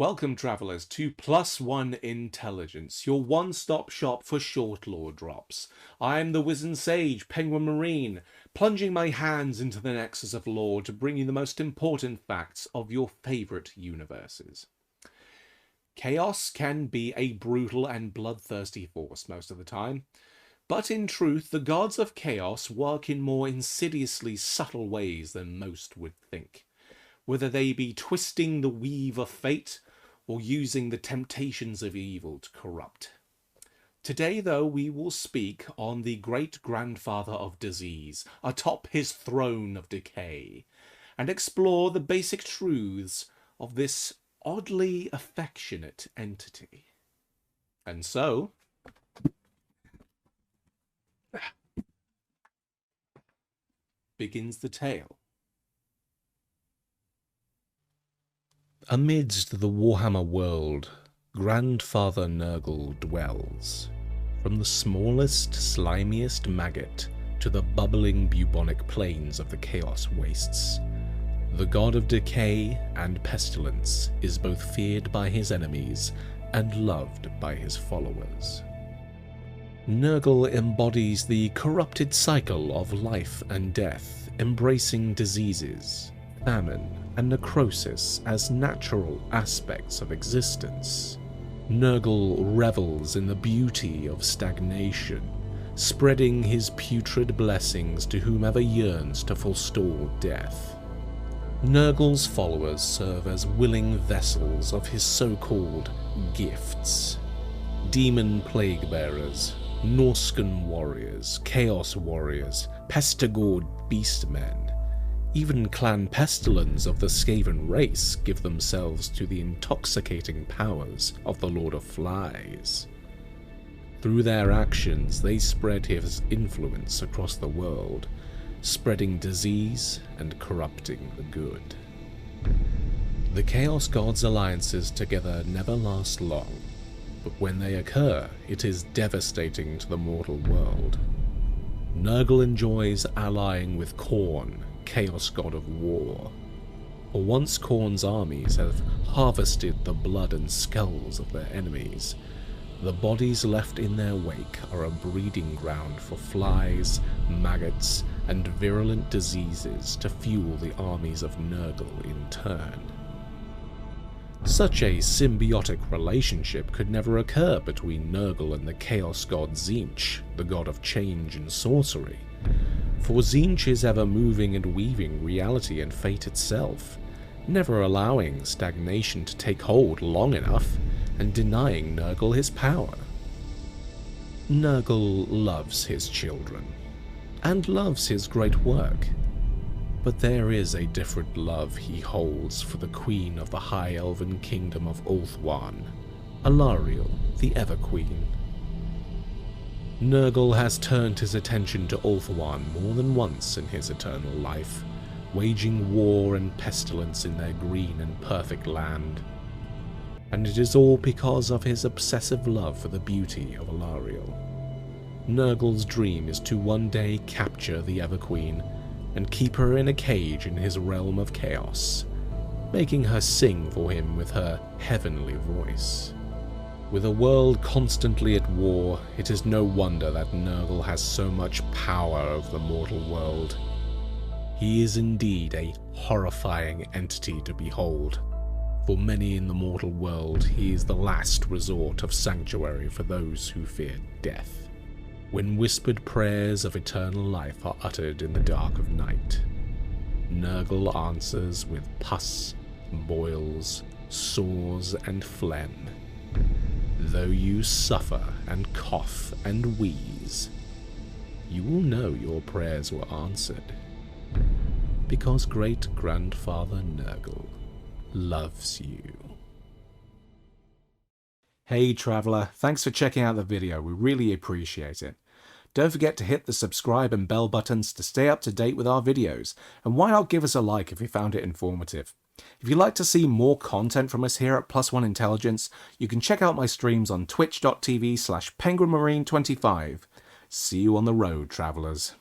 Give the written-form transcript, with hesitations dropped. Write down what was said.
Welcome, travellers, to +1 Intelligence, your one-stop shop for short lore drops. I am the wizened sage, Penguin Marine, plunging my hands into the nexus of lore to bring you the most important facts of your favourite universes. Chaos can be a brutal and bloodthirsty force most of the time, but in truth, the gods of chaos work in more insidiously subtle ways than most would think. Whether they be twisting the weave of fate, or using the temptations of evil to corrupt. Today, though, we will speak on the great-grandfather of disease, atop his throne of decay, and explore the basic truths of this oddly affectionate entity. And so, begins the tale. Amidst the Warhammer world, Grandfather Nurgle dwells. From the smallest, slimiest maggot to the bubbling bubonic plains of the Chaos Wastes, the god of decay and pestilence is both feared by his enemies and loved by his followers. Nurgle embodies the corrupted cycle of life and death, embracing diseases, famine, and necrosis as natural aspects of existence. Nurgle revels in the beauty of stagnation, spreading his putrid blessings to whomever yearns to forestall death. Nurgle's followers serve as willing vessels of his so-called gifts. Demon plague-bearers, Norscan warriors, chaos warriors, pestigord beastmen, even clan pestilens of the Skaven race give themselves to the intoxicating powers of the Lord of Flies. Through their actions, they spread his influence across the world, spreading disease and corrupting the good. The Chaos Gods' alliances together never last long, but when they occur, it is devastating to the mortal world. Nurgle enjoys allying with Khorne, Chaos God of War. For once Khorne's armies have harvested the blood and skulls of their enemies, the bodies left in their wake are a breeding ground for flies, maggots, and virulent diseases to fuel the armies of Nurgle in turn. Such a symbiotic relationship could never occur between Nurgle and the Chaos God Tzeentch, the god of change and sorcery. For Tzeentch is ever moving and weaving reality and fate itself, never allowing stagnation to take hold long enough and denying Nurgle his power. Nurgle loves his children, and loves his great work, but there is a different love he holds for the Queen of the High Elven Kingdom of Ulthuan, Alarielle, the Ever-Queen. Nurgle has turned his attention to Ulthuan more than once in his eternal life, waging war and pestilence in their green and perfect land. And it is all because of his obsessive love for the beauty of Alarielle. Nurgle's dream is to one day capture the Ever-Queen and keep her in a cage in his realm of chaos, making her sing for him with her heavenly voice. With a world constantly at war, it is no wonder that Nurgle has so much power over the mortal world. He is indeed a horrifying entity to behold. For many in the mortal world, he is the last resort of sanctuary for those who fear death. When whispered prayers of eternal life are uttered in the dark of night, Nurgle answers with pus, boils, sores, and phlegm. Though you suffer and cough and wheeze, you will know your prayers were answered, because great-grandfather Nurgle loves you. Hey traveller, thanks for checking out the video, we really appreciate it. Don't forget to hit the subscribe and bell buttons to stay up to date with our videos, and why not give us a like if you found it informative. If you'd like to see more content from us here at +1 Intelligence, you can check out my streams on twitch.tv/penguinmarine25. See you on the road, travellers.